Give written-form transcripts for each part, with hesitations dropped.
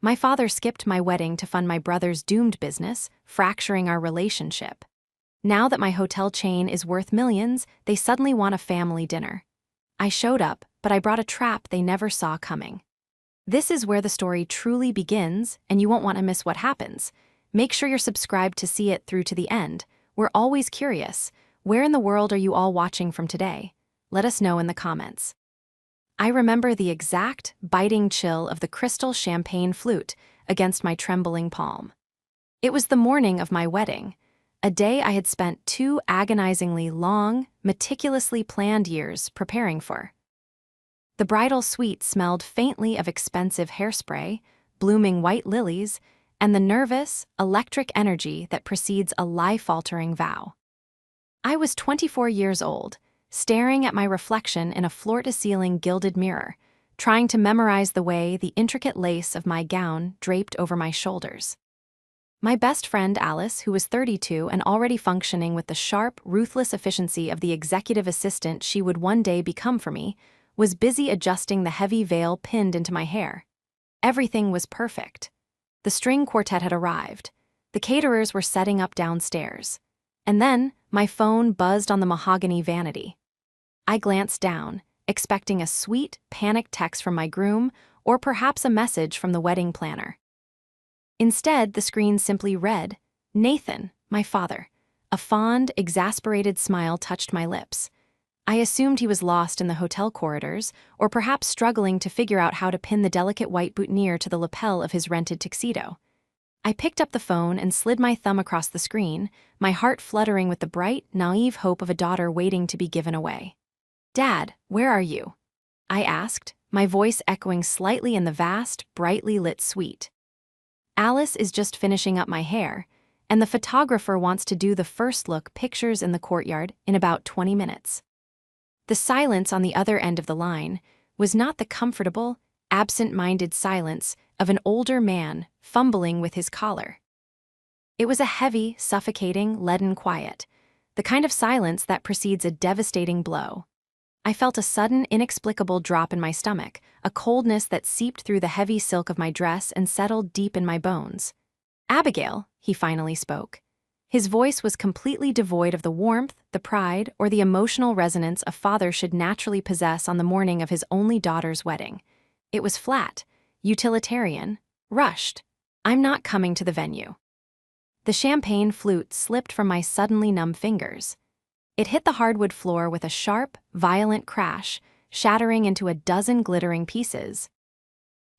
My father skipped my wedding to fund my brother's doomed business, fracturing our relationship. Now that my hotel chain is worth millions, they suddenly want a family dinner. I showed up, but I brought a trap they never saw coming. This is where the story truly begins, and you won't want to miss what happens. Make sure you're subscribed to see it through to the end. We're always curious. Where in the world are you all watching from today? Let us know in the comments. I remember the exact, biting chill of the crystal champagne flute against my trembling palm. It was the morning of my wedding, a day I had spent 2 agonizingly long, meticulously planned years preparing for. The bridal suite smelled faintly of expensive hairspray, blooming white lilies, and the nervous, electric energy that precedes a life-altering vow. I was 24 years old, staring at my reflection in a floor-to-ceiling gilded mirror, trying to memorize the way the intricate lace of my gown draped over my shoulders. My best friend Alice, who was 32 and already functioning with the sharp, ruthless efficiency of the executive assistant she would one day become for me, was busy adjusting the heavy veil pinned into my hair. Everything was perfect. The string quartet had arrived. The caterers were setting up downstairs. And then, my phone buzzed on the mahogany vanity. I glanced down, expecting a sweet, panicked text from my groom, or perhaps a message from the wedding planner. Instead, the screen simply read, "Nathan, my father." A fond, exasperated smile touched my lips. I assumed he was lost in the hotel corridors, or perhaps struggling to figure out how to pin the delicate white boutonniere to the lapel of his rented tuxedo. I picked up the phone and slid my thumb across the screen, my heart fluttering with the bright, naive hope of a daughter waiting to be given away. "Dad, where are you?" I asked, my voice echoing slightly in the vast, brightly lit suite. "Alice is just finishing up my hair, and the photographer wants to do the first look pictures in the courtyard in about 20 minutes. The silence on the other end of the line was not the comfortable, absent-minded silence of an older man fumbling with his collar. It was a heavy, suffocating, leaden quiet, the kind of silence that precedes a devastating blow. I felt a sudden, inexplicable drop in my stomach, a coldness that seeped through the heavy silk of my dress and settled deep in my bones. "Abigail," he finally spoke. His voice was completely devoid of the warmth, the pride, or the emotional resonance a father should naturally possess on the morning of his only daughter's wedding. It was flat, utilitarian, rushed. "I'm not coming to the venue." The champagne flute slipped from my suddenly numb fingers. It hit the hardwood floor with a sharp, violent crash, shattering into a dozen glittering pieces.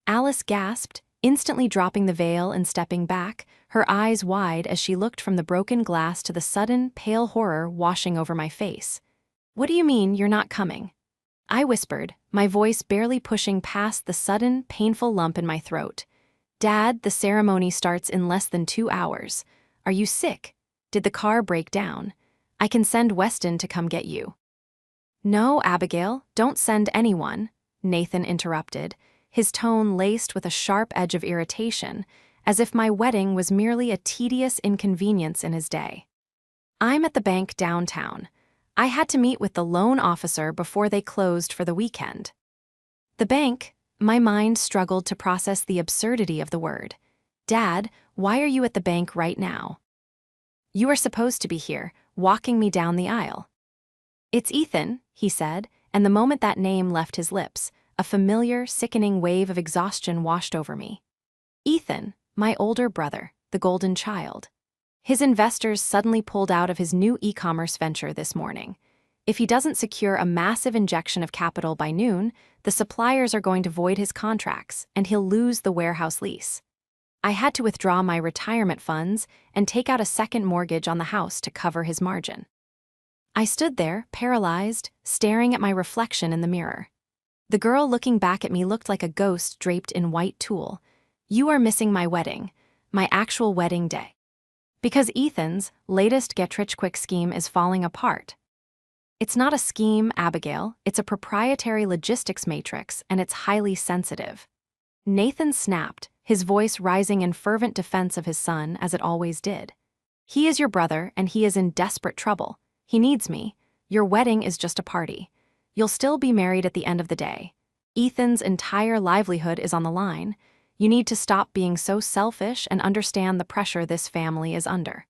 Alice gasped, instantly dropping the veil and stepping back, her eyes wide as she looked from the broken glass to the sudden, pale horror washing over my face. "What do you mean you're not coming?" I whispered, my voice barely pushing past the sudden, painful lump in my throat. "Dad, the ceremony starts in less than 2 hours. Are you sick? Did the car break down? I can send Weston to come get you." "No, Abigail, don't send anyone," Nathan interrupted, his tone laced with a sharp edge of irritation, as if my wedding was merely a tedious inconvenience in his day. "I'm at the bank downtown. I had to meet with the loan officer before they closed for the weekend." The bank? My mind struggled to process the absurdity of the word. "Dad, why are you at the bank right now?" "You are supposed to be here, walking me down the aisle." "It's Ethan," he said, and the moment that name left his lips, a familiar, sickening wave of exhaustion washed over me. Ethan, my older brother, the golden child. His investors suddenly pulled out of his new e-commerce venture this morning. If he doesn't secure a massive injection of capital by noon, the suppliers are going to void his contracts, and he'll lose the warehouse lease. I had to withdraw my retirement funds and take out a second mortgage on the house to cover his margin. I stood there, paralyzed, staring at my reflection in the mirror. The girl looking back at me looked like a ghost draped in white tulle. "You are missing my wedding, my actual wedding day. Because Ethan's latest get-rich-quick scheme is falling apart." "It's not a scheme, Abigail. It's a proprietary logistics matrix, and it's highly sensitive." Nathan snapped, his voice rising in fervent defense of his son, as it always did. "He is your brother, and he is in desperate trouble. He needs me. Your wedding is just a party. You'll still be married at the end of the day. Ethan's entire livelihood is on the line. You need to stop being so selfish and understand the pressure this family is under."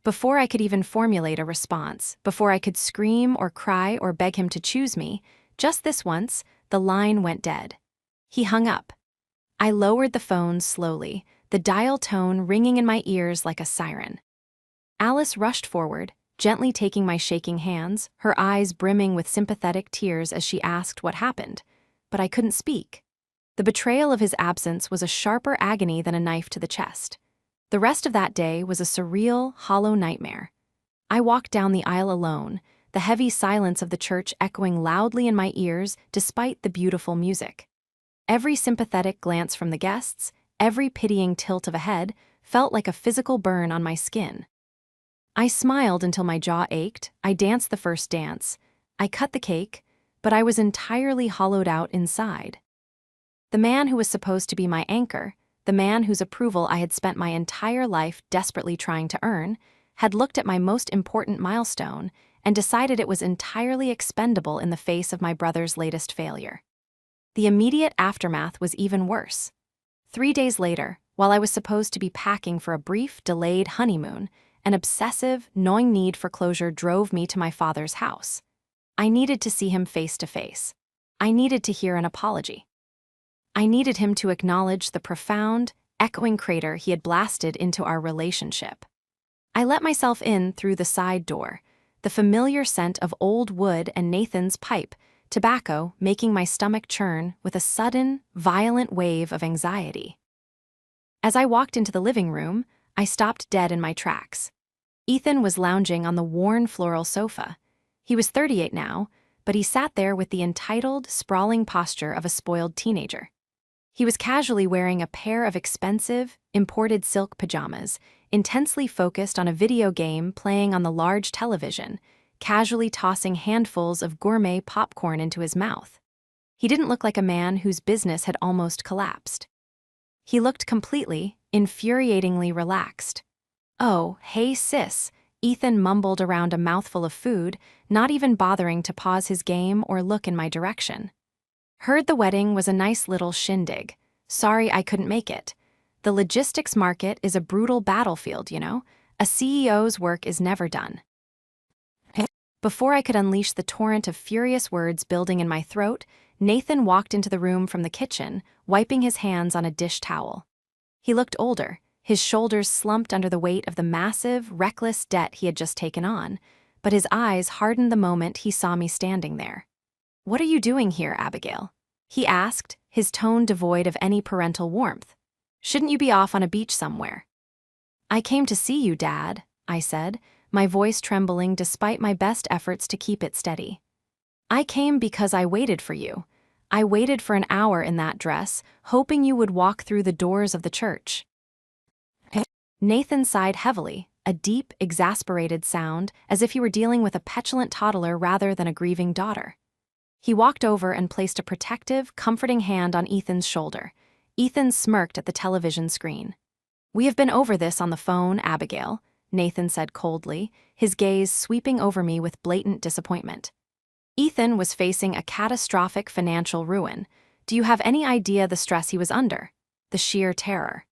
Before I could even formulate a response, before I could scream or cry or beg him to choose me, just this once, the line went dead. He hung up. I lowered the phone slowly, the dial tone ringing in my ears like a siren. Alice rushed forward, gently taking my shaking hands, her eyes brimming with sympathetic tears as she asked what happened. But I couldn't speak. The betrayal of his absence was a sharper agony than a knife to the chest. The rest of that day was a surreal, hollow nightmare. I walked down the aisle alone, the heavy silence of the church echoing loudly in my ears despite the beautiful music. Every sympathetic glance from the guests, every pitying tilt of a head, felt like a physical burn on my skin. I smiled until my jaw ached. I danced the first dance. I cut the cake, but I was entirely hollowed out inside. The man who was supposed to be my anchor, the man whose approval I had spent my entire life desperately trying to earn, had looked at my most important milestone and decided it was entirely expendable in the face of my brother's latest failure. The immediate aftermath was even worse. 3 days later, while I was supposed to be packing for a brief, delayed honeymoon, an obsessive, gnawing need for closure drove me to my father's house. I needed to see him face to face. I needed to hear an apology. I needed him to acknowledge the profound, echoing crater he had blasted into our relationship. I let myself in through the side door, the familiar scent of old wood and Nathan's pipe, tobacco making my stomach churn with a sudden, violent wave of anxiety. As I walked into the living room, I stopped dead in my tracks. Ethan was lounging on the worn floral sofa. He was 38 now, but he sat there with the entitled, sprawling posture of a spoiled teenager. He was casually wearing a pair of expensive, imported silk pajamas, intensely focused on a video game playing on the large television, casually tossing handfuls of gourmet popcorn into his mouth. He didn't look like a man whose business had almost collapsed. He looked completely, infuriatingly relaxed. "Oh, hey sis," Ethan mumbled around a mouthful of food, not even bothering to pause his game or look in my direction. "Heard the wedding was a nice little shindig. Sorry I couldn't make it. The logistics market is a brutal battlefield, you know? A CEO's work is never done." Before I could unleash the torrent of furious words building in my throat, Nathan walked into the room from the kitchen, wiping his hands on a dish towel. He looked older, his shoulders slumped under the weight of the massive, reckless debt he had just taken on, but his eyes hardened the moment he saw me standing there. "What are you doing here, Abigail?" he asked, his tone devoid of any parental warmth. "Shouldn't you be off on a beach somewhere?" "I came to see you, Dad," I said, my voice trembling despite my best efforts to keep it steady. "I came because I waited for you. I waited for an hour in that dress, hoping you would walk through the doors of the church." Nathan sighed heavily, a deep, exasperated sound, as if he were dealing with a petulant toddler rather than a grieving daughter. He walked over and placed a protective, comforting hand on Ethan's shoulder. Ethan smirked at the television screen. "We have been over this on the phone, Abigail," Nathan said coldly, his gaze sweeping over me with blatant disappointment. Ethan was facing a catastrophic financial ruin. Do you have any idea the stress he was under? The sheer terror.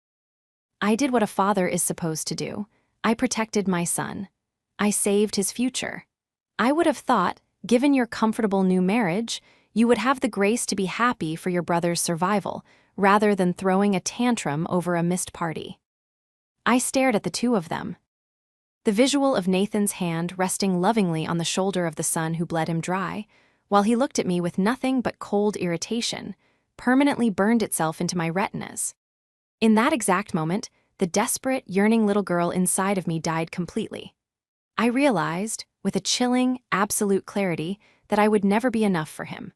I did what a father is supposed to do. I protected my son. I saved his future. I would have thought, given your comfortable new marriage, you would have the grace to be happy for your brother's survival, rather than throwing a tantrum over a missed party. I stared at the two of them. The visual of Nathan's hand resting lovingly on the shoulder of the son who bled him dry, while he looked at me with nothing but cold irritation, permanently burned itself into my retinas. In that exact moment, the desperate, yearning little girl inside of me died completely. I realized, with a chilling, absolute clarity, that I would never be enough for him.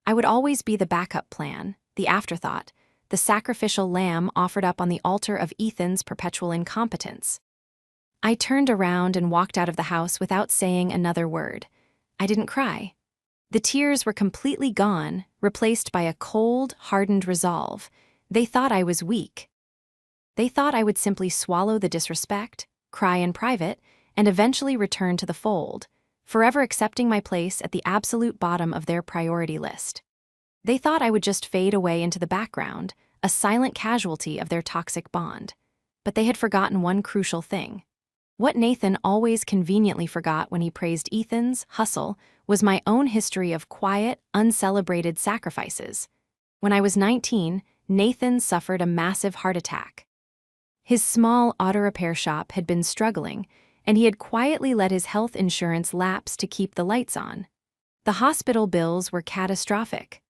I would always be the backup plan, the afterthought, the sacrificial lamb offered up on the altar of Ethan's perpetual incompetence. I turned around and walked out of the house without saying another word. I didn't cry. The tears were completely gone, replaced by a cold, hardened resolve. They thought I was weak. They thought I would simply swallow the disrespect, cry in private, and eventually return to the fold, forever accepting my place at the absolute bottom of their priority list. They thought I would just fade away into the background, a silent casualty of their toxic bond. But they had forgotten one crucial thing. What Nathan always conveniently forgot when he praised Ethan's hustle was my own history of quiet, uncelebrated sacrifices. When I was 19, Nathan suffered a massive heart attack. His small auto repair shop had been struggling, and he had quietly let his health insurance lapse to keep the lights on. The hospital bills were catastrophic.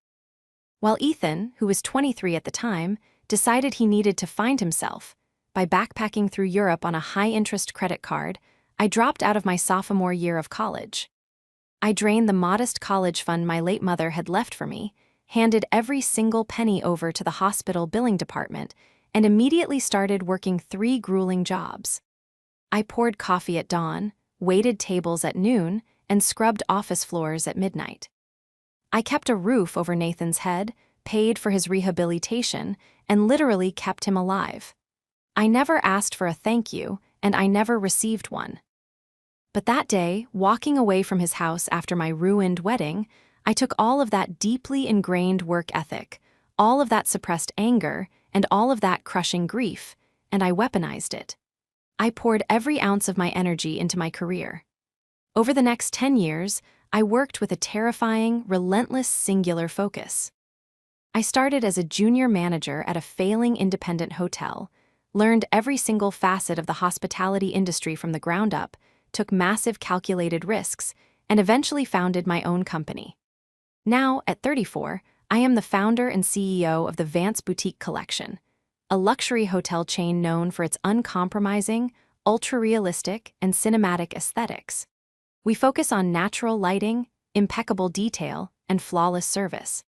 While Ethan, who was 23 at the time, decided he needed to find himself, by backpacking through Europe on a high-interest credit card, I dropped out of my sophomore year of college. I drained the modest college fund my late mother had left for me, handed every single penny over to the hospital billing department, and immediately started working 3 grueling jobs. I poured coffee at dawn, waited tables at noon, and scrubbed office floors at midnight. I kept a roof over Nathan's head, paid for his rehabilitation, and literally kept him alive. I never asked for a thank you, and I never received one. But that day, walking away from his house after my ruined wedding, I took all of that deeply ingrained work ethic, all of that suppressed anger, and all of that crushing grief, and I weaponized it. I poured every ounce of my energy into my career. Over the next 10 years, I worked with a terrifying, relentless, singular focus. I started as a junior manager at a failing independent hotel, learned every single facet of the hospitality industry from the ground up, took massive calculated risks, and eventually founded my own company. Now, at 34, I am the founder and CEO of the Vance Boutique Collection, a luxury hotel chain known for its uncompromising, ultra-realistic, and cinematic aesthetics. We focus on natural lighting, impeccable detail, and flawless service.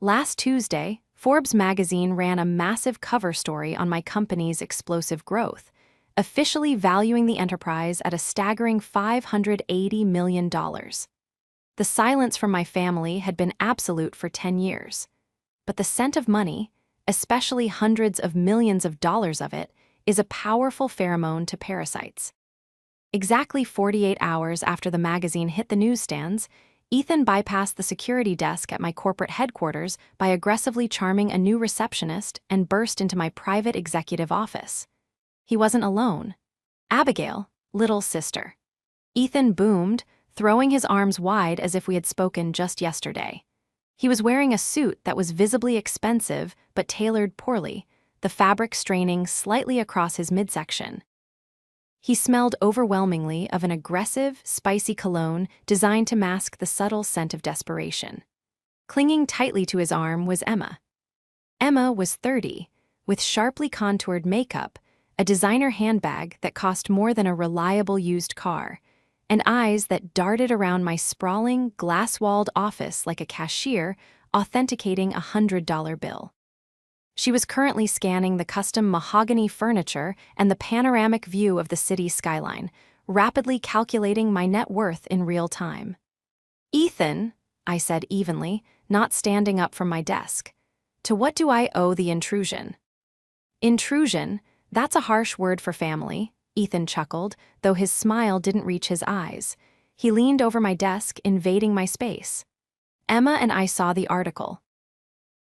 Last Tuesday, Forbes magazine ran a massive cover story on my company's explosive growth, officially valuing the enterprise at a staggering $580 million. The silence from my family had been absolute for 10 years. But the scent of money, especially hundreds of millions of dollars of it, is a powerful pheromone to parasites. Exactly 48 hours after the magazine hit the newsstands, Ethan bypassed the security desk at my corporate headquarters by aggressively charming a new receptionist and burst into my private executive office. He wasn't alone. Abigail, little sister. Ethan boomed, throwing his arms wide as if we had spoken just yesterday. He was wearing a suit that was visibly expensive but tailored poorly, the fabric straining slightly across his midsection. He smelled overwhelmingly of an aggressive, spicy cologne designed to mask the subtle scent of desperation. Clinging tightly to his arm was Emma. Emma was 30, with sharply contoured makeup, a designer handbag that cost more than a reliable used car, and eyes that darted around my sprawling, glass-walled office like a cashier authenticating a $100 bill. She was currently scanning the custom mahogany furniture and the panoramic view of the city skyline, rapidly calculating my net worth in real time. "Ethan," I said evenly, not standing up from my desk, "to what do I owe the intrusion?" "Intrusion? That's a harsh word for family," Ethan chuckled, though his smile didn't reach his eyes. He leaned over my desk, invading my space. "Emma and I saw the article.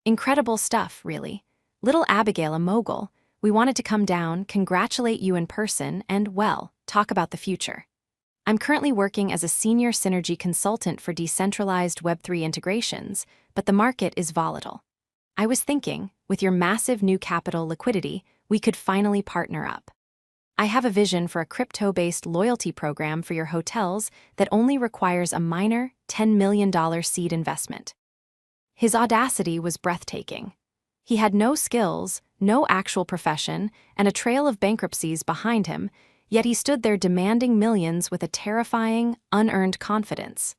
Incredible stuff, really. Little Abigail a mogul. We wanted to come down, congratulate you in person, and, well, talk about the future. I'm currently working as a senior synergy consultant for decentralized Web3 integrations, but the market is volatile. I was thinking, with your massive new capital liquidity, we could finally partner up. I have a vision for a crypto-based loyalty program for your hotels that only requires a minor $10 million seed investment." His audacity was breathtaking. He had no skills, no actual profession, and a trail of bankruptcies behind him, yet he stood there demanding millions with a terrifying, unearned confidence.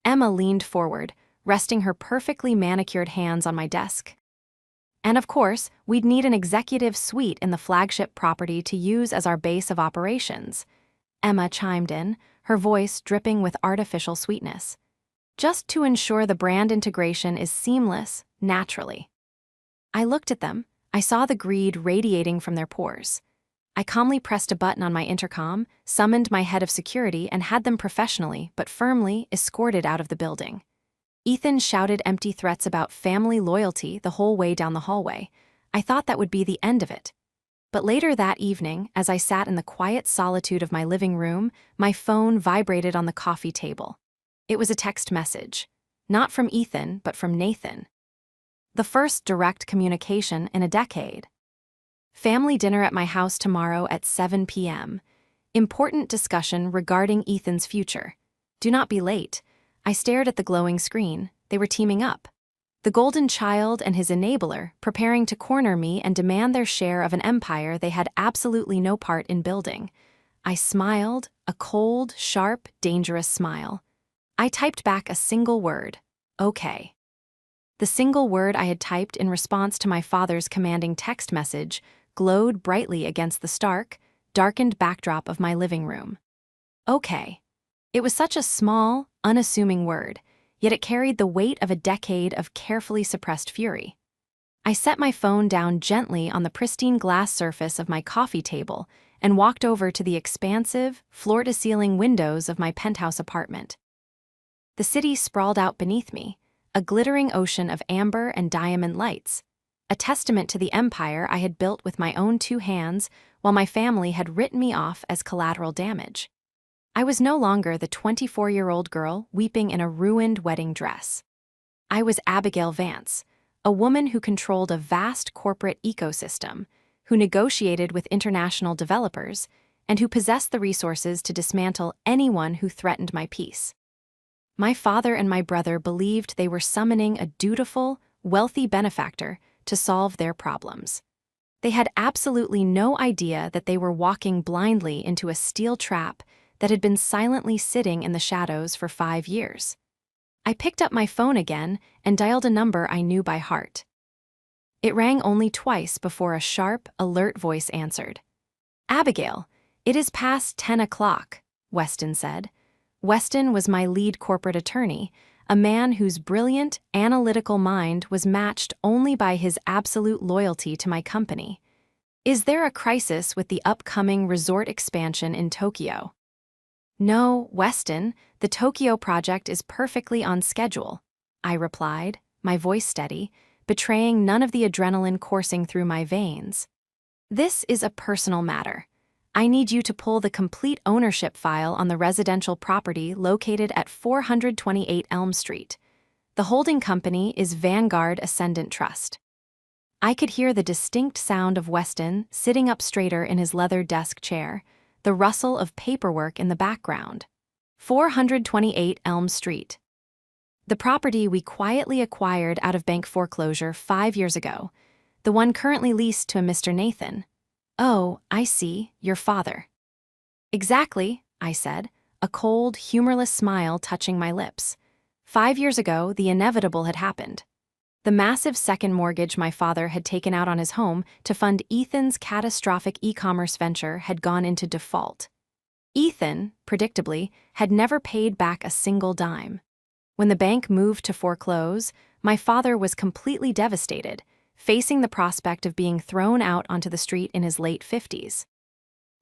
Emma leaned forward, resting her perfectly manicured hands on my desk. "And of course, we'd need an executive suite in the flagship property to use as our base of operations," Emma chimed in, her voice dripping with artificial sweetness. "Just to ensure the brand integration is seamless, naturally." I looked at them. I saw the greed radiating from their pores. I calmly pressed a button on my intercom, summoned my head of security, and had them professionally but firmly escorted out of the building. Ethan shouted empty threats about family loyalty the whole way down the hallway. I thought that would be the end of it. But later that evening, as I sat in the quiet solitude of my living room, my phone vibrated on the coffee table. It was a text message. Not from Ethan, but from Nathan. The first direct communication in a decade. Family dinner at my house tomorrow at 7 p.m. Important discussion regarding Ethan's future. Do not be late. I stared at the glowing screen. They were teaming up. The golden child and his enabler, preparing to corner me and demand their share of an empire they had absolutely no part in building. I smiled, a cold, sharp, dangerous smile. I typed back a single word, okay. The single word I had typed in response to my father's commanding text message glowed brightly against the stark, darkened backdrop of my living room. Okay. It was such a small, unassuming word, yet it carried the weight of a decade of carefully suppressed fury. I set my phone down gently on the pristine glass surface of my coffee table and walked over to the expansive, floor-to-ceiling windows of my penthouse apartment. The city sprawled out beneath me, a glittering ocean of amber and diamond lights, a testament to the empire I had built with my own two hands while my family had written me off as collateral damage. I was no longer the 24-year-old girl weeping in a ruined wedding dress. I was Abigail Vance, a woman who controlled a vast corporate ecosystem, who negotiated with international developers, and who possessed the resources to dismantle anyone who threatened my peace. My father and my brother believed they were summoning a dutiful, wealthy benefactor to solve their problems. They had absolutely no idea that they were walking blindly into a steel trap that had been silently sitting in the shadows for 5 years. I picked up my phone again and dialed a number I knew by heart. It rang only twice before a sharp, alert voice answered. "Abigail, it is past 10 o'clock, Weston said. Weston was my lead corporate attorney, a man whose brilliant, analytical mind was matched only by his absolute loyalty to my company. Is there a crisis with the upcoming resort expansion in Tokyo? No, Weston, the Tokyo project is perfectly on schedule, I replied, my voice steady, betraying none of the adrenaline coursing through my veins. This is a personal matter. I need you to pull the complete ownership file on the residential property located at 428 Elm Street. The holding company is Vanguard Ascendant Trust. I could hear the distinct sound of Weston sitting up straighter in his leather desk chair, the rustle of paperwork in the background. 428 Elm Street. The property we quietly acquired out of bank foreclosure 5 years ago, the one currently leased to a Mr. Nathan. Oh, I see, your father. Exactly, I said, a cold, humorless smile touching my lips. 5 years ago, the inevitable had happened. The massive second mortgage my father had taken out on his home to fund Ethan's catastrophic e-commerce venture had gone into default. Ethan, predictably, had never paid back a single dime. When the bank moved to foreclose, my father was completely devastated, facing the prospect of being thrown out onto the street in his late 50s.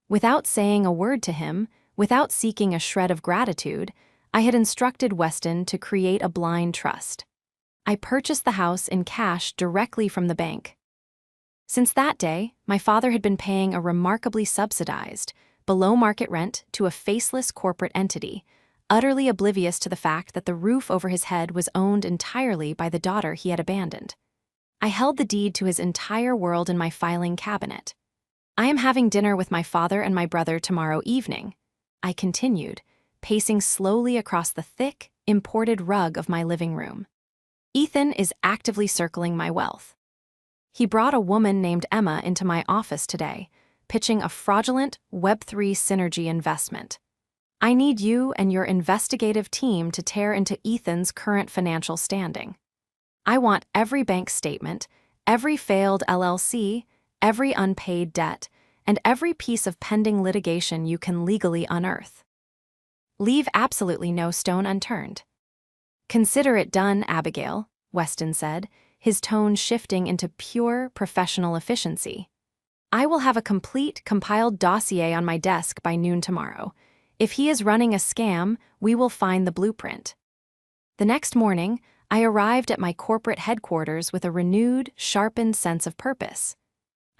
Without saying a word to him, without seeking a shred of gratitude, I had instructed Weston to create a blind trust. I purchased the house in cash directly from the bank. Since that day, my father had been paying a remarkably subsidized, below-market rent to a faceless corporate entity, utterly oblivious to the fact that the roof over his head was owned entirely by the daughter he had abandoned. I held the deed to his entire world in my filing cabinet. I am having dinner with my father and my brother tomorrow evening, I continued, pacing slowly across the thick, imported rug of my living room. Ethan is actively circling my wealth. He brought a woman named Emma into my office today, pitching a fraudulent Web3 synergy investment. I need you and your investigative team to tear into Ethan's current financial standing. I want every bank statement, every failed LLC, every unpaid debt, and every piece of pending litigation you can legally unearth. Leave absolutely no stone unturned. Consider it done, Abigail, Weston said, his tone shifting into pure professional efficiency. I will have a complete, compiled dossier on my desk by noon tomorrow. If he is running a scam, we will find the blueprint. The next morning, I arrived at my corporate headquarters with a renewed, sharpened sense of purpose.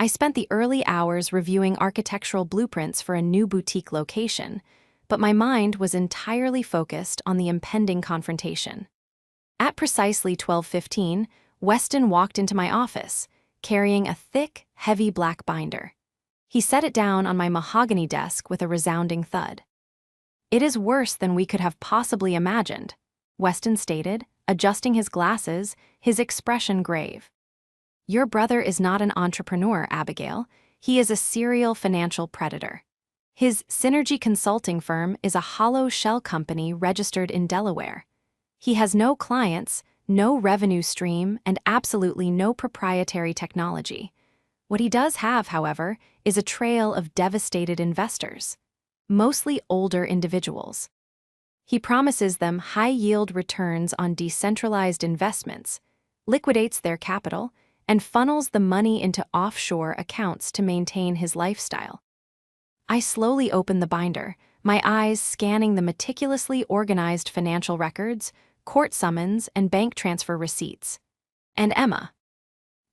I spent the early hours reviewing architectural blueprints for a new boutique location, but my mind was entirely focused on the impending confrontation. At precisely 12:15, Weston walked into my office, carrying a thick, heavy black binder. He set it down on my mahogany desk with a resounding thud. "It is worse than we could have possibly imagined," Weston stated, adjusting his glasses, his expression grave. "Your brother is not an entrepreneur, Abigail. He is a serial financial predator. His Synergy consulting firm is a hollow shell company registered in Delaware. He has no clients, no revenue stream, and absolutely no proprietary technology. What he does have, however, is a trail of devastated investors, mostly older individuals. He promises them high-yield returns on decentralized investments, liquidates their capital, and funnels the money into offshore accounts to maintain his lifestyle." I slowly opened the binder, my eyes scanning the meticulously organized financial records, court summons, and bank transfer receipts. And Emma.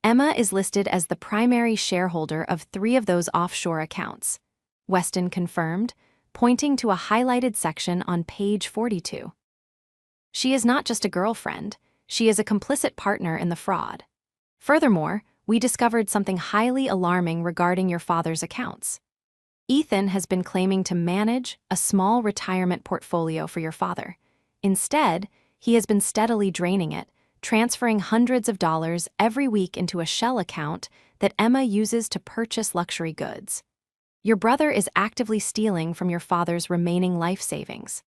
Emma is listed as the primary shareholder of 3 of those offshore accounts, Weston confirmed, pointing to a highlighted section on page 42. "She is not just a girlfriend, she is a complicit partner in the fraud. Furthermore, we discovered something highly alarming regarding your father's accounts. Ethan has been claiming to manage a small retirement portfolio for your father. Instead, he has been steadily draining it, transferring hundreds of dollars every week into a shell account that Emma uses to purchase luxury goods. Your brother is actively stealing from your father's remaining life savings."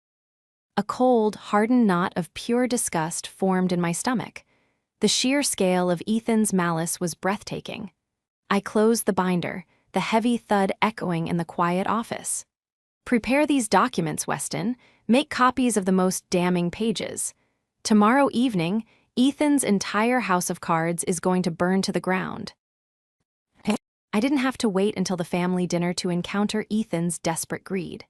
A cold, hardened knot of pure disgust formed in my stomach. The sheer scale of Ethan's malice was breathtaking. I closed the binder, the heavy thud echoing in the quiet office. "Prepare these documents, Weston. Make copies of the most damning pages. Tomorrow evening, Ethan's entire house of cards is going to burn to the ground." I didn't have to wait until the family dinner to encounter Ethan's desperate greed.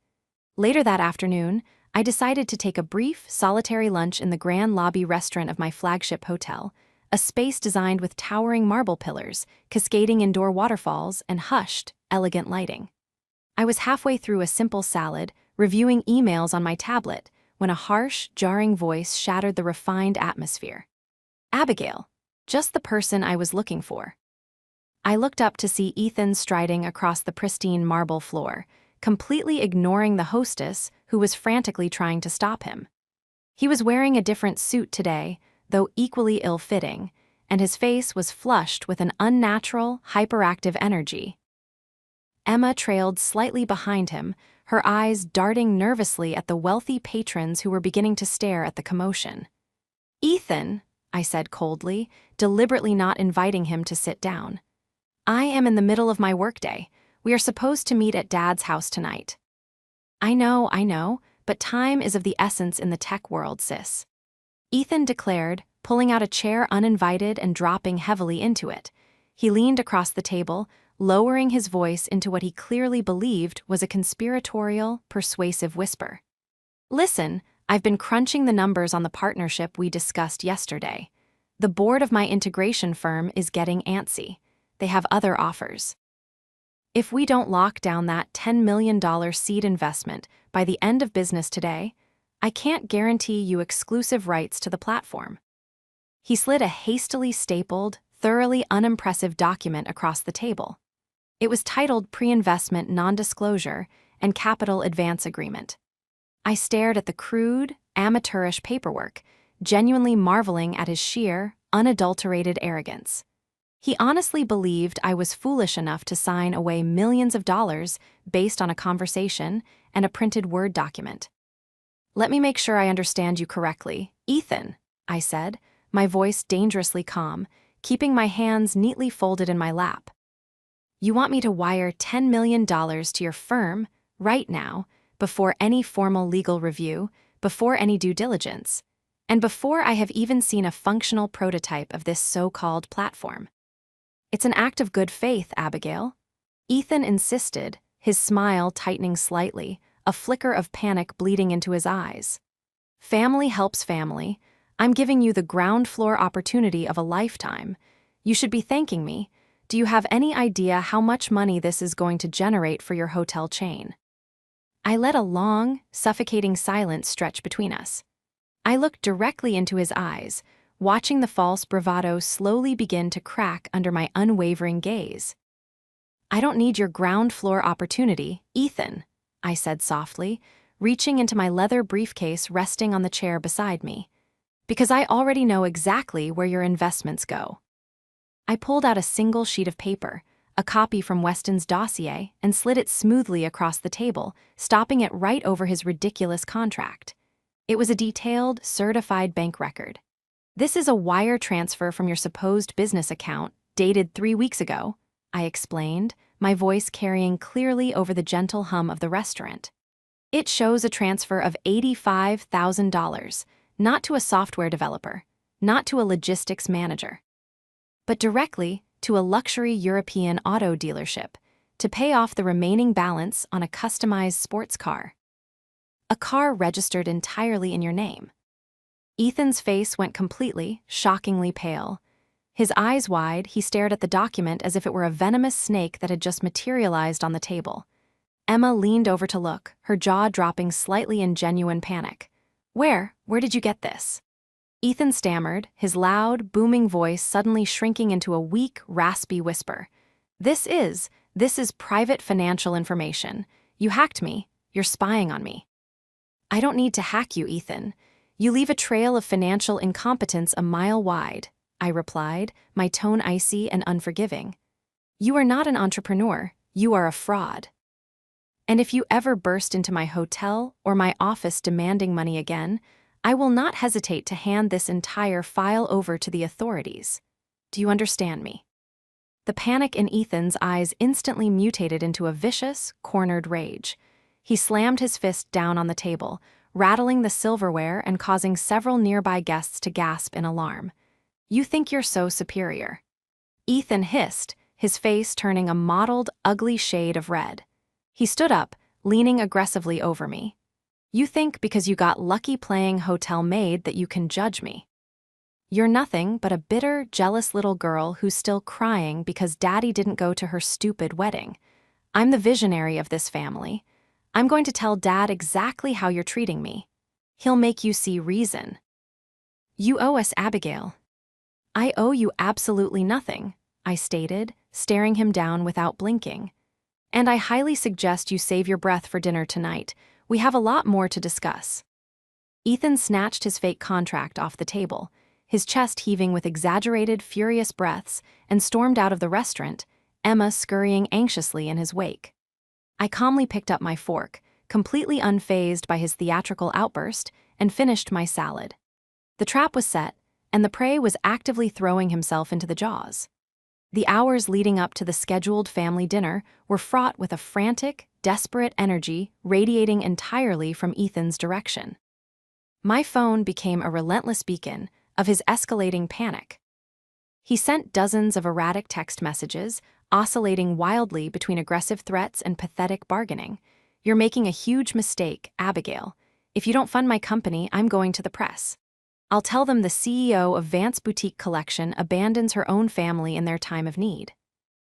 Later that afternoon, I decided to take a brief, solitary lunch in the grand lobby restaurant of my flagship hotel, a space designed with towering marble pillars, cascading indoor waterfalls, and hushed, elegant lighting. I was halfway through a simple salad, reviewing emails on my tablet, when a harsh, jarring voice shattered the refined atmosphere. "Abigail, just the person I was looking for." I looked up to see Ethan striding across the pristine marble floor, completely ignoring the hostess who was frantically trying to stop him. He was wearing a different suit today, though equally ill-fitting, and his face was flushed with an unnatural, hyperactive energy. Emma trailed slightly behind him, her eyes darting nervously at the wealthy patrons who were beginning to stare at the commotion. "Ethan," I said coldly, deliberately not inviting him to sit down. "I am in the middle of my workday. We are supposed to meet at Dad's house tonight." I know, but time is of the essence in the tech world, sis," Ethan declared, pulling out a chair uninvited and dropping heavily into it. He leaned across the table, lowering his voice into what he clearly believed was a conspiratorial, persuasive whisper. "Listen, I've been crunching the numbers on the partnership we discussed yesterday. The board of my integration firm is getting antsy. They have other offers. If we don't lock down that $10 million seed investment by the end of business today, I can't guarantee you exclusive rights to the platform." He slid a hastily stapled, thoroughly unimpressive document across the table. It was titled Pre-Investment Non-Disclosure and Capital Advance Agreement. I stared at the crude, amateurish paperwork, genuinely marveling at his sheer, unadulterated arrogance. He honestly believed I was foolish enough to sign away millions of dollars based on a conversation and a printed Word document. "Let me make sure I understand you correctly, Ethan," I said, my voice dangerously calm, keeping my hands neatly folded in my lap. "You want me to wire $10 million to your firm, right now, before any formal legal review, before any due diligence, and before I have even seen a functional prototype of this so-called platform." "It's an act of good faith, Abigail," Ethan insisted, his smile tightening slightly, a flicker of panic bleeding into his eyes. "Family helps family. I'm giving you the ground floor opportunity of a lifetime. You should be thanking me. Do you have any idea how much money this is going to generate for your hotel chain?" I let a long, suffocating silence stretch between us. I looked directly into his eyes, watching the false bravado slowly begin to crack under my unwavering gaze. "I don't need your ground floor opportunity, Ethan," I said softly, reaching into my leather briefcase resting on the chair beside me, "because I already know exactly where your investments go." I pulled out a single sheet of paper, a copy from Weston's dossier, and slid it smoothly across the table, stopping it right over his ridiculous contract. It was a detailed, certified bank record. "This is a wire transfer from your supposed business account, dated 3 weeks ago," I explained, my voice carrying clearly over the gentle hum of the restaurant. "It shows a transfer of $85,000, not to a software developer, not to a logistics manager, but directly to a luxury European auto dealership to pay off the remaining balance on a customized sports car. A car registered entirely in your name." Ethan's face went completely, shockingly pale. His eyes wide, he stared at the document as if it were a venomous snake that had just materialized on the table. Emma leaned over to look, her jaw dropping slightly in genuine panic. Where did you get this?" Ethan stammered, his loud, booming voice suddenly shrinking into a weak, raspy whisper. This is private financial information. You hacked me. You're spying on me." "I don't need to hack you, Ethan. You leave a trail of financial incompetence a mile wide," I replied, my tone icy and unforgiving. "You are not an entrepreneur. You are a fraud. And if you ever burst into my hotel or my office demanding money again, I will not hesitate to hand this entire file over to the authorities. Do you understand me?" The panic in Ethan's eyes instantly mutated into a vicious, cornered rage. He slammed his fist down on the table, rattling the silverware and causing several nearby guests to gasp in alarm. "You think you're so superior?" Ethan hissed, his face turning a mottled, ugly shade of red. He stood up, leaning aggressively over me. "You think because you got lucky playing hotel maid that you can judge me? You're nothing but a bitter, jealous little girl who's still crying because Daddy didn't go to her stupid wedding. I'm the visionary of this family. I'm going to tell Dad exactly how you're treating me. He'll make you see reason." "You owe us, Abigail." "I owe you absolutely nothing," I stated, staring him down without blinking. "And I highly suggest you save your breath for dinner tonight. We have a lot more to discuss." Ethan snatched his fake contract off the table, his chest heaving with exaggerated, furious breaths, and stormed out of the restaurant, Emma scurrying anxiously in his wake. I calmly picked up my fork, completely unfazed by his theatrical outburst, and finished my salad. The trap was set, and the prey was actively throwing himself into the jaws. The hours leading up to the scheduled family dinner were fraught with a frantic, desperate energy radiating entirely from Ethan's direction. My phone became a relentless beacon of his escalating panic. He sent dozens of erratic text messages, oscillating wildly between aggressive threats and pathetic bargaining. "You're making a huge mistake, Abigail. If you don't fund my company, I'm going to the press. I'll tell them the CEO of Vance Boutique Collection abandons her own family in their time of need.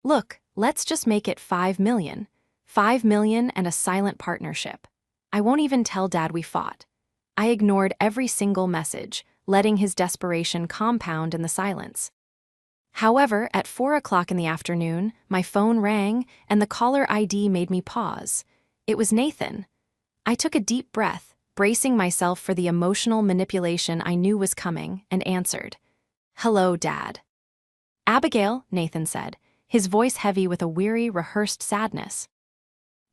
Look, let's just make it 5 million. 5 million and a silent partnership. I won't even tell Dad we fought." I ignored every single message, letting his desperation compound in the silence. However, at 4 o'clock in the afternoon, my phone rang, and the caller ID made me pause. It was Nathan. I took a deep breath, bracing myself for the emotional manipulation I knew was coming, and answered. "Hello, Dad." "Abigail," Nathan said, his voice heavy with a weary, rehearsed sadness.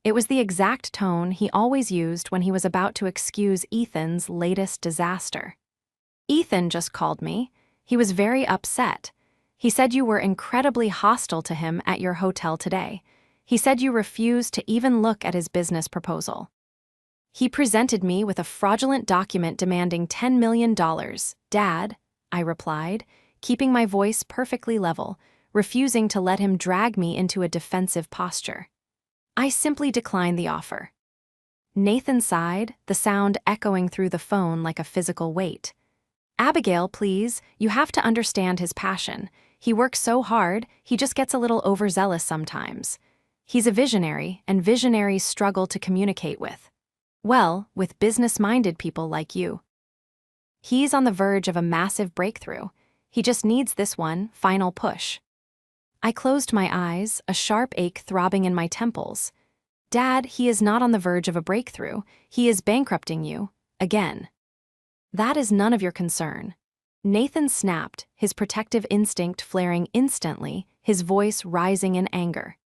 It was the exact tone he always used when he was about to excuse Ethan's latest disaster. "Ethan just called me. He was very upset. He said you were incredibly hostile to him at your hotel today. He said you refused to even look at his business proposal. He presented me with a fraudulent document demanding $10 million, Dad," I replied, keeping my voice perfectly level, refusing to let him drag me into a defensive posture. I simply declined the offer. Nathan sighed, the sound echoing through the phone like a physical weight. Abigail, please, you have to understand his passion. He works so hard, he just gets a little overzealous sometimes. He's a visionary, and visionaries struggle to communicate with business-minded people like you. He's on the verge of a massive breakthrough. He just needs this one final push. I closed my eyes, a sharp ache throbbing in my temples. Dad, he is not on the verge of a breakthrough. He is bankrupting you. Again. That is none of your concern. Nathan snapped, his protective instinct flaring instantly, his voice rising in anger.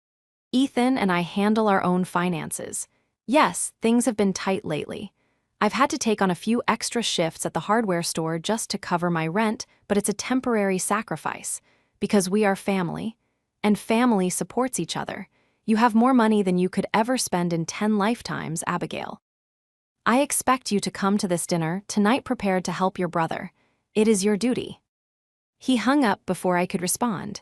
Ethan and I handle our own finances. Yes, things have been tight lately. I've had to take on a few extra shifts at the hardware store just to cover my rent, but it's a temporary sacrifice. Because we are family, and family supports each other. You have more money than you could ever spend in 10 lifetimes, Abigail. I expect you to come to this dinner tonight prepared to help your brother. It is your duty. He hung up before I could respond.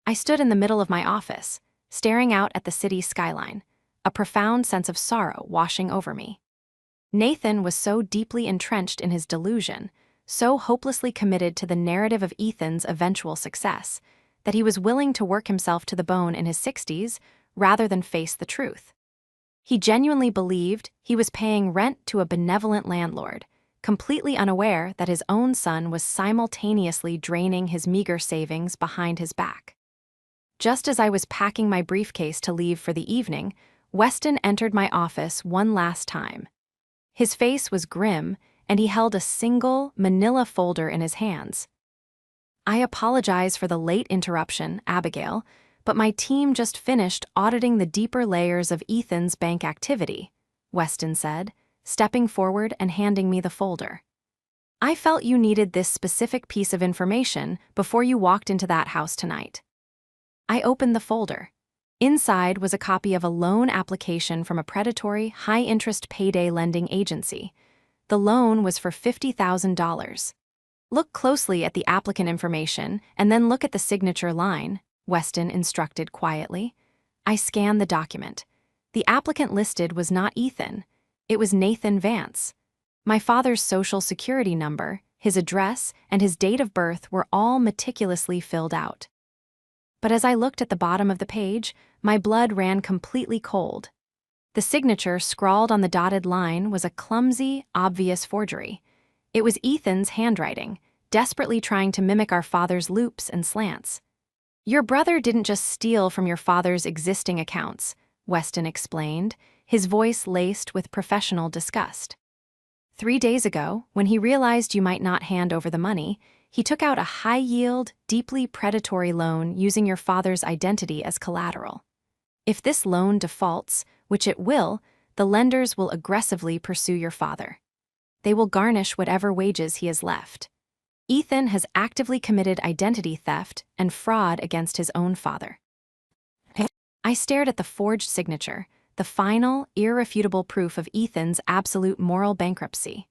I stood in the middle of my office, staring out at the city skyline, a profound sense of sorrow washing over me. Nathan was so deeply entrenched in his delusion, so hopelessly committed to the narrative of Ethan's eventual success, that he was willing to work himself to the bone in his 60s rather than face the truth. He genuinely believed he was paying rent to a benevolent landlord, completely unaware that his own son was simultaneously draining his meager savings behind his back. Just as I was packing my briefcase to leave for the evening, Weston entered my office one last time. His face was grim, and he held a single, manila folder in his hands. I apologize for the late interruption, Abigail, but my team just finished auditing the deeper layers of Ethan's bank activity, Weston said, stepping forward and handing me the folder. I felt you needed this specific piece of information before you walked into that house tonight. I opened the folder. Inside was a copy of a loan application from a predatory, high-interest payday lending agency. The loan was for $50,000. Look closely at the applicant information and then look at the signature line, Weston instructed quietly. I scanned the document. The applicant listed was not Ethan. It was Nathan Vance. My father's social security number, his address, and his date of birth were all meticulously filled out. But as I looked at the bottom of the page, my blood ran completely cold. The signature scrawled on the dotted line was a clumsy, obvious forgery. It was Ethan's handwriting, desperately trying to mimic our father's loops and slants. Your brother didn't just steal from your father's existing accounts, Weston explained, his voice laced with professional disgust. 3 days ago, when he realized you might not hand over the money, he took out a high-yield, deeply predatory loan using your father's identity as collateral. If this loan defaults, which it will, the lenders will aggressively pursue your father. They will garnish whatever wages he has left. Ethan has actively committed identity theft and fraud against his own father. I stared at the forged signature, the final, irrefutable proof of Ethan's absolute moral bankruptcy.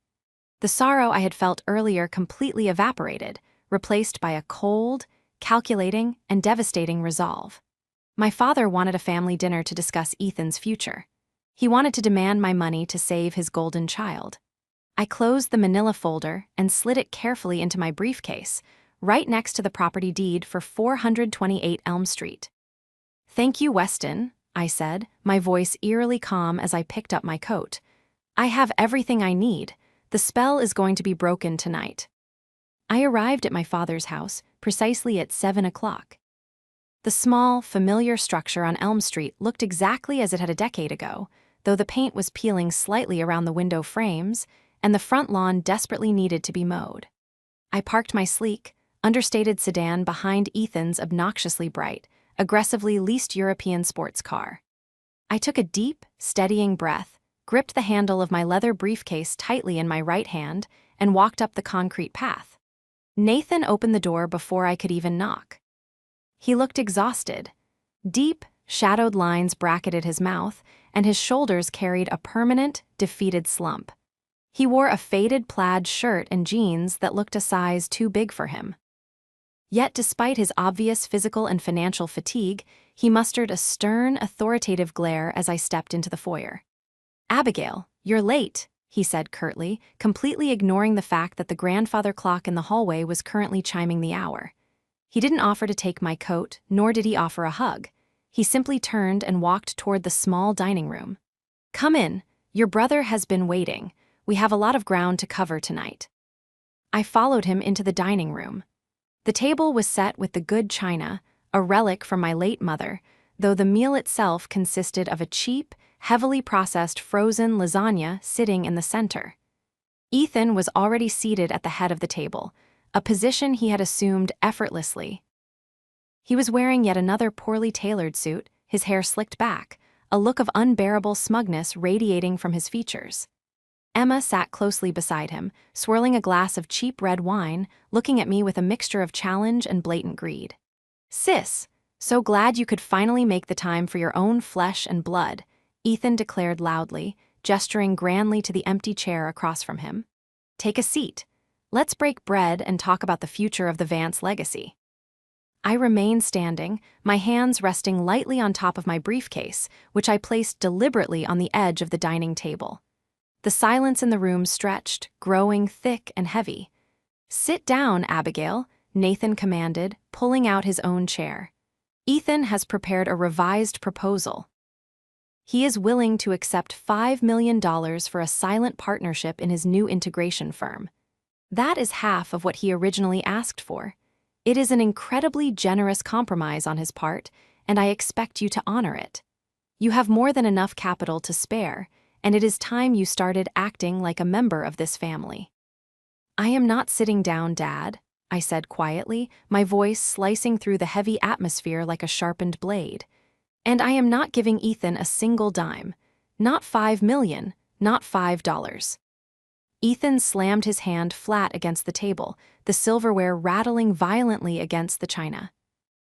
The sorrow I had felt earlier completely evaporated, replaced by a cold, calculating, and devastating resolve. My father wanted a family dinner to discuss Ethan's future. He wanted to demand my money to save his golden child. I closed the manila folder and slid it carefully into my briefcase, right next to the property deed for 428 Elm Street. Thank you, Weston, I said, my voice eerily calm as I picked up my coat. I have everything I need. The spell is going to be broken tonight. I arrived at my father's house precisely at 7 o'clock. The small, familiar structure on Elm Street looked exactly as it had a decade ago, though the paint was peeling slightly around the window frames, and the front lawn desperately needed to be mowed. I parked my sleek, understated sedan behind Ethan's obnoxiously bright, aggressively leased European sports car. I took a deep, steadying breath, gripped the handle of my leather briefcase tightly in my right hand, and walked up the concrete path. Nathan opened the door before I could even knock. He looked exhausted. Deep, shadowed lines bracketed his mouth, and his shoulders carried a permanent, defeated slump. He wore a faded plaid shirt and jeans that looked a size too big for him. Yet despite his obvious physical and financial fatigue, he mustered a stern, authoritative glare as I stepped into the foyer. Abigail, you're late, he said curtly, completely ignoring the fact that the grandfather clock in the hallway was currently chiming the hour. He didn't offer to take my coat, nor did he offer a hug. He simply turned and walked toward the small dining room. "Come in. Your brother has been waiting. We have a lot of ground to cover tonight." I followed him into the dining room. The table was set with the good china, a relic from my late mother, though the meal itself consisted of a cheap, heavily processed frozen lasagna sitting in the center. Ethan was already seated at the head of the table, a position he had assumed effortlessly. He was wearing yet another poorly tailored suit, his hair slicked back, a look of unbearable smugness radiating from his features. Emma sat closely beside him, swirling a glass of cheap red wine, looking at me with a mixture of challenge and blatant greed. "Sis, so glad you could finally make the time for your own flesh and blood," Ethan declared loudly, gesturing grandly to the empty chair across from him. "Take a seat. Let's break bread and talk about the future of the Vance legacy." I remained standing, my hands resting lightly on top of my briefcase, which I placed deliberately on the edge of the dining table. The silence in the room stretched, growing thick and heavy. "Sit down, Abigail," Nathan commanded, pulling out his own chair. "Ethan has prepared a revised proposal. He is willing to accept $5 million for a silent partnership in his new integration firm. That is half of what he originally asked for. It is an incredibly generous compromise on his part, and I expect you to honor it. You have more than enough capital to spare, and it is time you started acting like a member of this family." "I am not sitting down, Dad," I said quietly, my voice slicing through the heavy atmosphere like a sharpened blade. "And I am not giving Ethan a single dime. Not $5 million, not $5. Ethan slammed his hand flat against the table, the silverware rattling violently against the china.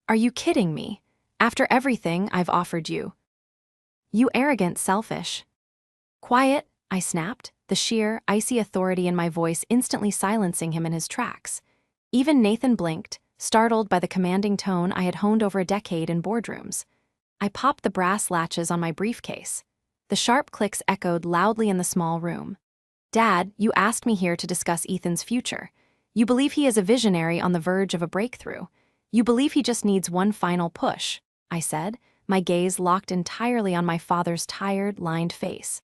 "Are you kidding me? After everything I've offered you?" "You arrogant selfish." "Quiet," I snapped, the sheer, icy authority in my voice instantly silencing him in his tracks. Even Nathan blinked, startled by the commanding tone I had honed over a decade in boardrooms. I popped the brass latches on my briefcase. The sharp clicks echoed loudly in the small room. "Dad, you asked me here to discuss Ethan's future. You believe he is a visionary on the verge of a breakthrough. You believe he just needs one final push," I said, my gaze locked entirely on my father's tired, lined face.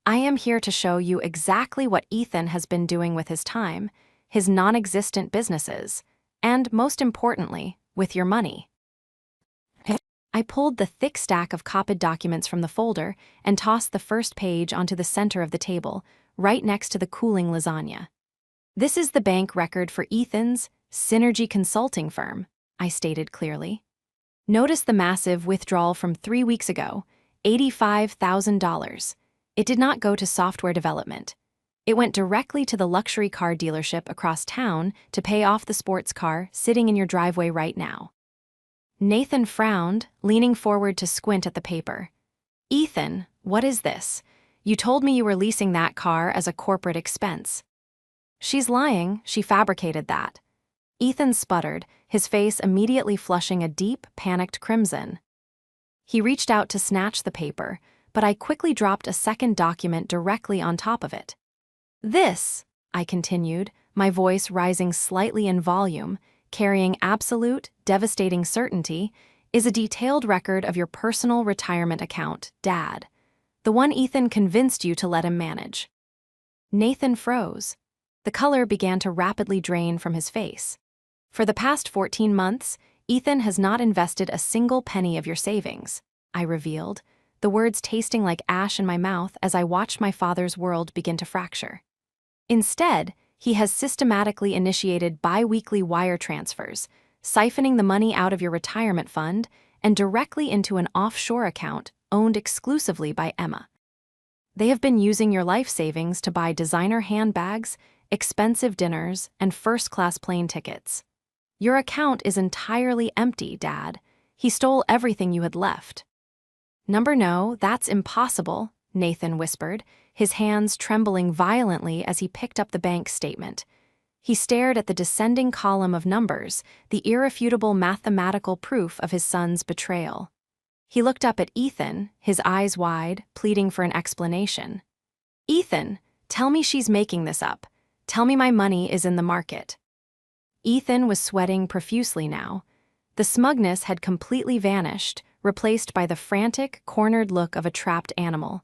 "I am here to show you exactly what Ethan has been doing with his time, his non-existent businesses, and, most importantly, with your money." I pulled the thick stack of copied documents from the folder and tossed the first page onto the center of the table, right next to the cooling lasagna. "This is the bank record for Ethan's Synergy Consulting firm," I stated clearly. "Notice the massive withdrawal from 3 weeks ago, $85,000. It did not go to software development. It went directly to the luxury car dealership across town to pay off the sports car sitting in your driveway right now." Nathan frowned, leaning forward to squint at the paper. "Ethan, what is this? You told me you were leasing that car as a corporate expense." "She's lying, she fabricated that." Ethan sputtered, his face immediately flushing a deep, panicked crimson. He reached out to snatch the paper, but I quickly dropped a second document directly on top of it. "This," I continued, my voice rising slightly in volume, carrying absolute, devastating certainty, "is a detailed record of your personal retirement account, Dad. The one Ethan convinced you to let him manage." Nathan froze. The color began to rapidly drain from his face. "For the past 14 months, Ethan has not invested a single penny of your savings," I revealed, the words tasting like ash in my mouth as I watched my father's world begin to fracture. "Instead, he has systematically initiated bi-weekly wire transfers, siphoning the money out of your retirement fund and directly into an offshore account owned exclusively by Emma. They have been using your life savings to buy designer handbags, expensive dinners, and first-class plane tickets. Your account is entirely empty, Dad. He stole everything you had left." No, that's impossible," Nathan whispered, his hands trembling violently as he picked up the bank statement. He stared at the descending column of numbers, the irrefutable mathematical proof of his son's betrayal. He looked up at Ethan, his eyes wide, pleading for an explanation. "Ethan, Tell me she's making this up. Tell me my money is in the market. Ethan was sweating profusely now. The smugness had completely vanished, replaced by the frantic, cornered look of a trapped animal.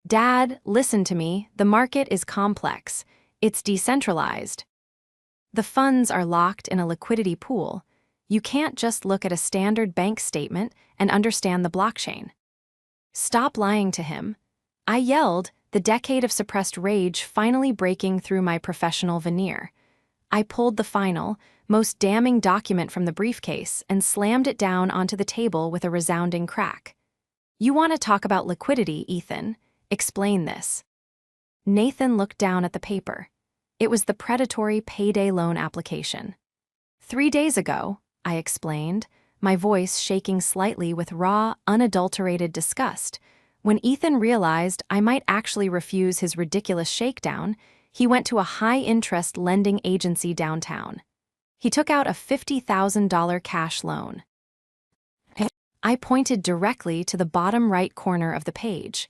Dad, listen to me. The market is complex. It's decentralized. The funds are locked in a liquidity pool. You can't just look at a standard bank statement and understand the blockchain. Stop lying to him. I yelled, the decade of suppressed rage finally breaking through my professional veneer. I pulled the final, most damning document from the briefcase and slammed it down onto the table with a resounding crack. You want to talk about liquidity, Ethan? Explain this. Nathan looked down at the paper. It was the predatory payday loan application. 3 days ago, I explained, my voice shaking slightly with raw, unadulterated disgust. When Ethan realized I might actually refuse his ridiculous shakedown, he went to a high-interest lending agency downtown. He took out a $50,000 cash loan. I pointed directly to the bottom right corner of the page.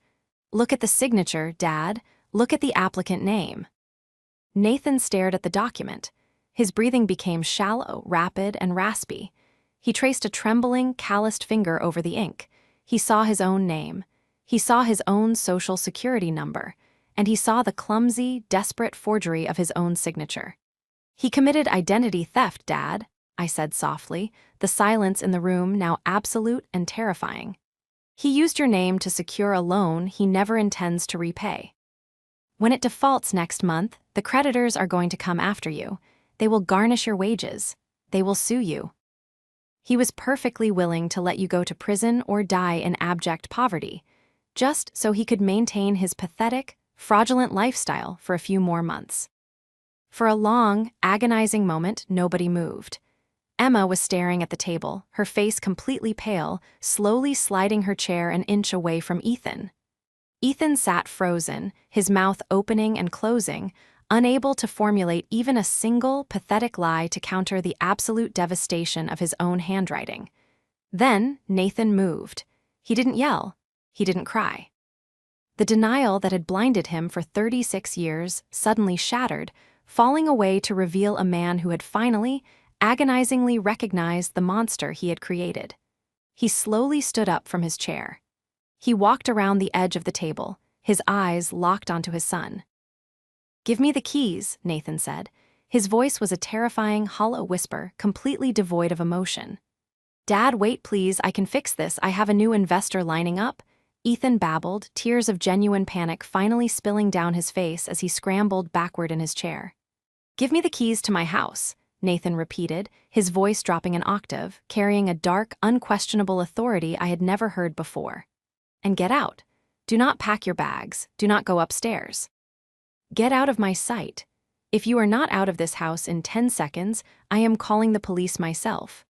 Look at the signature, Dad. Look at the applicant name. Nathan stared at the document. His breathing became shallow, rapid, and raspy. He traced a trembling, calloused finger over the ink. He saw his own name. He saw his own social security number. And he saw the clumsy, desperate forgery of his own signature. He committed identity theft, Dad, I said softly, the silence in the room now absolute and terrifying. He used your name to secure a loan he never intends to repay. When it defaults next month, the creditors are going to come after you. They will garnish your wages. They will sue you. He was perfectly willing to let you go to prison or die in abject poverty, just so he could maintain his pathetic, fraudulent lifestyle for a few more months. For a long, agonizing moment, nobody moved. Emma was staring at the table, her face completely pale, slowly sliding her chair an inch away from Ethan. Ethan sat frozen, his mouth opening and closing, unable to formulate even a single, pathetic lie to counter the absolute devastation of his own handwriting. Then, Nathan moved. He didn't yell. He didn't cry. The denial that had blinded him for 36 years suddenly shattered, falling away to reveal a man who had finally, agonizingly recognized the monster he had created. He slowly stood up from his chair. He walked around the edge of the table, his eyes locked onto his son. "Give me the keys," Nathan said. His voice was a terrifying, hollow whisper, completely devoid of emotion. "Dad, wait please, I can fix this, I have a new investor lining up," Ethan babbled, tears of genuine panic finally spilling down his face as he scrambled backward in his chair. "Give me the keys to my house," Nathan repeated, his voice dropping an octave, carrying a dark, unquestionable authority I had never heard before. "And get out. Do not pack your bags. Do not go upstairs. Get out of my sight. If you are not out of this house in 10 seconds, I am calling the police myself."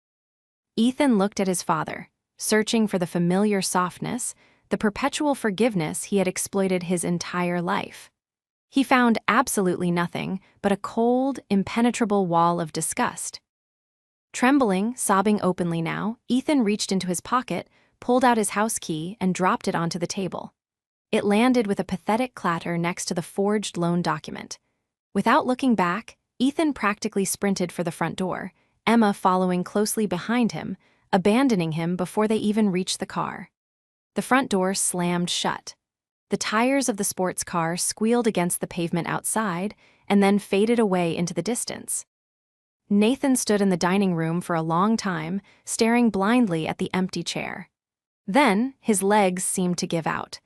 Ethan looked at his father, searching for the familiar softness, the perpetual forgiveness he had exploited his entire life. He found absolutely nothing but a cold, impenetrable wall of disgust. Trembling, sobbing openly now, Ethan reached into his pocket, pulled out his house key, and dropped it onto the table. It landed with a pathetic clatter next to the forged loan document. Without looking back, Ethan practically sprinted for the front door, Emma following closely behind him, abandoning him before they even reached the car. The front door slammed shut. The tires of the sports car squealed against the pavement outside and then faded away into the distance. Nathan stood in the dining room for a long time, staring blindly at the empty chair. Then, his legs seemed to give out.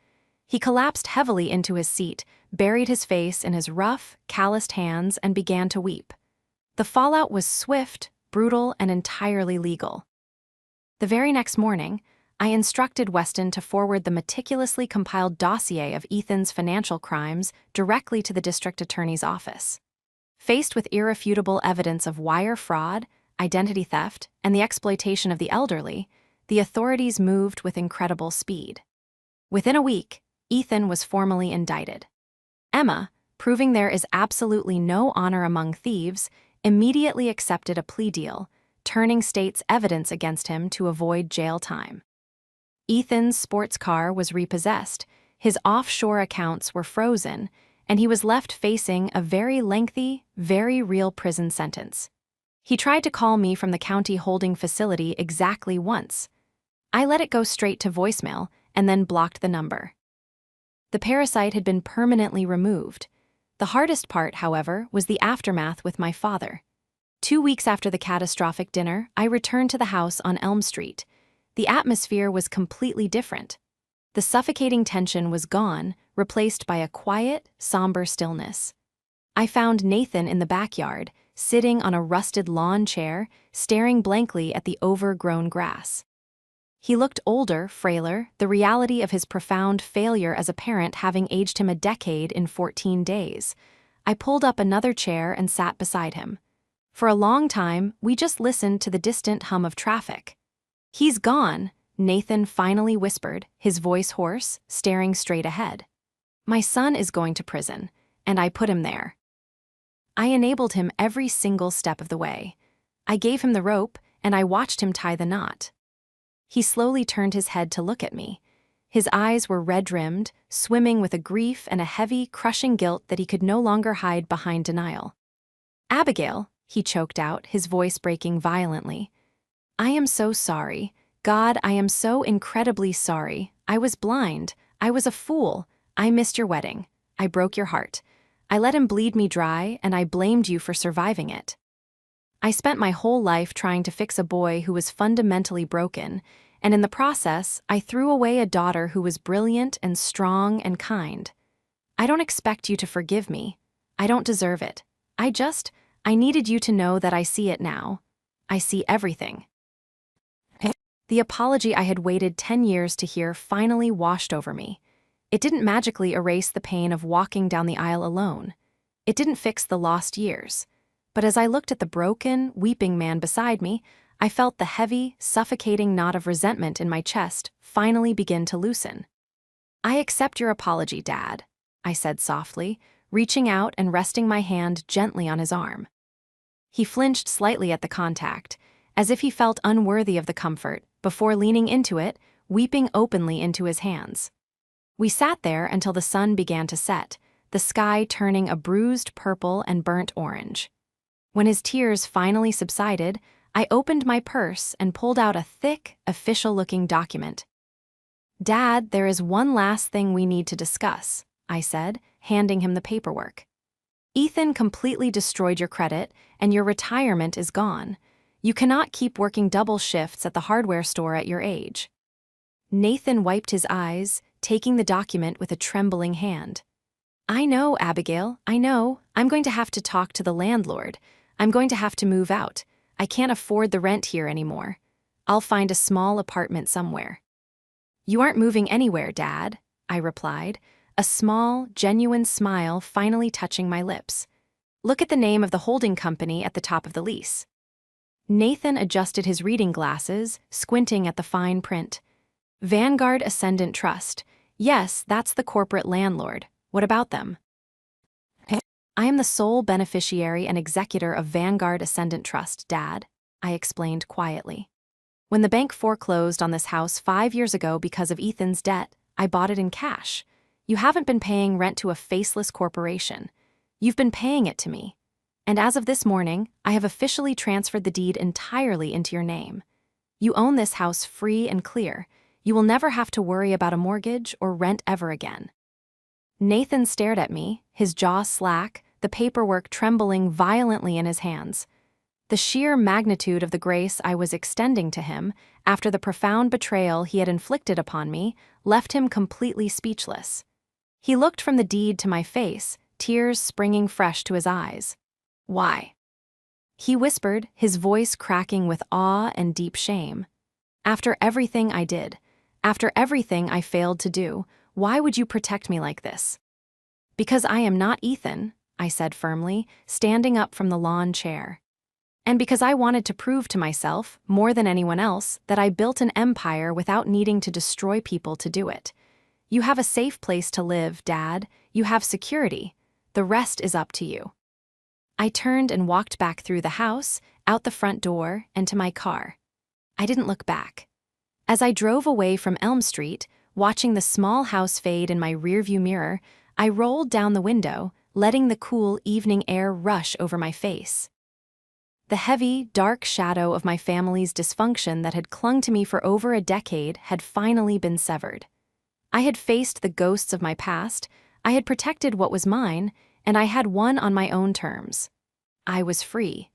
He collapsed heavily into his seat, buried his face in his rough, calloused hands, and began to weep. The fallout was swift, brutal, and entirely legal. The very next morning, I instructed Weston to forward the meticulously compiled dossier of Ethan's financial crimes directly to the district attorney's office. Faced with irrefutable evidence of wire fraud, identity theft, and the exploitation of the elderly, the authorities moved with incredible speed. Within a week, Ethan was formally indicted. Emma, proving there is absolutely no honor among thieves, immediately accepted a plea deal, turning state's evidence against him to avoid jail time. Ethan's sports car was repossessed, his offshore accounts were frozen, and he was left facing a very lengthy, very real prison sentence. He tried to call me from the county holding facility exactly once. I let it go straight to voicemail and then blocked the number. The parasite had been permanently removed. The hardest part, however, was the aftermath with my father. 2 weeks after the catastrophic dinner, I returned to the house on Elm Street. The atmosphere was completely different. The suffocating tension was gone, replaced by a quiet, somber stillness. I found Nathan in the backyard, sitting on a rusted lawn chair, staring blankly at the overgrown grass. He looked older, frailer, the reality of his profound failure as a parent having aged him a decade in 14 days. I pulled up another chair and sat beside him. For a long time, we just listened to the distant hum of traffic. "He's gone," Nathan finally whispered, his voice hoarse, staring straight ahead. "My son is going to prison, and I put him there." I enabled him every single step of the way. I gave him the rope, and I watched him tie the knot. He slowly turned his head to look at me. His eyes were red-rimmed, swimming with a grief and a heavy, crushing guilt that he could no longer hide behind denial. "Abigail," he choked out, his voice breaking violently. "I am so sorry. God, I am so incredibly sorry. I was blind. I was a fool. I missed your wedding. I broke your heart. I let him bleed me dry, and I blamed you for surviving it. I spent my whole life trying to fix a boy who was fundamentally broken, and in the process, I threw away a daughter who was brilliant and strong and kind. I don't expect you to forgive me. I don't deserve it. I needed you to know that I see it now. I see everything." The apology I had waited 10 years to hear finally washed over me. It didn't magically erase the pain of walking down the aisle alone. It didn't fix the lost years. But as I looked at the broken, weeping man beside me, I felt the heavy, suffocating knot of resentment in my chest finally begin to loosen. "I accept your apology, Dad," I said softly, reaching out and resting my hand gently on his arm. He flinched slightly at the contact, as if he felt unworthy of the comfort, before leaning into it, weeping openly into his hands. We sat there until the sun began to set, the sky turning a bruised purple and burnt orange. When his tears finally subsided, I opened my purse and pulled out a thick, official-looking document. "Dad, there is one last thing we need to discuss," I said, handing him the paperwork. "Ethan completely destroyed your credit, and your retirement is gone. You cannot keep working double shifts at the hardware store at your age." Nathan wiped his eyes, taking the document with a trembling hand. "I know, Abigail, I know. I'm going to have to talk to the landlord. I'm going to have to move out. I can't afford the rent here anymore. I'll find a small apartment somewhere." "You aren't moving anywhere, Dad," I replied, a small, genuine smile finally touching my lips. "Look at the name of the holding company at the top of the lease." Nathan adjusted his reading glasses, squinting at the fine print. "Vanguard Ascendant Trust. Yes, that's the corporate landlord. What about them?" "I am the sole beneficiary and executor of Vanguard Ascendant Trust, Dad," I explained quietly. "When the bank foreclosed on this house 5 years ago because of Ethan's debt, I bought it in cash. You haven't been paying rent to a faceless corporation. You've been paying it to me. And as of this morning, I have officially transferred the deed entirely into your name. You own this house free and clear. You will never have to worry about a mortgage or rent ever again." Nathan stared at me, his jaw slack, the paperwork trembling violently in his hands. The sheer magnitude of the grace I was extending to him, after the profound betrayal he had inflicted upon me, left him completely speechless. He looked from the deed to my face, tears springing fresh to his eyes. "Why?" he whispered, his voice cracking with awe and deep shame. "After everything I did, after everything I failed to do, why would you protect me like this?" "Because I am not Ethan," I said firmly, standing up from the lawn chair. "And because I wanted to prove to myself, more than anyone else, that I built an empire without needing to destroy people to do it. You have a safe place to live, Dad. You have security. The rest is up to you." I turned and walked back through the house, out the front door, and to my car. I didn't look back. As I drove away from Elm Street, watching the small house fade in my rearview mirror, I rolled down the window, letting the cool evening air rush over my face. The heavy, dark shadow of my family's dysfunction that had clung to me for over a decade had finally been severed. I had faced the ghosts of my past, I had protected what was mine, and I had won on my own terms. I was free.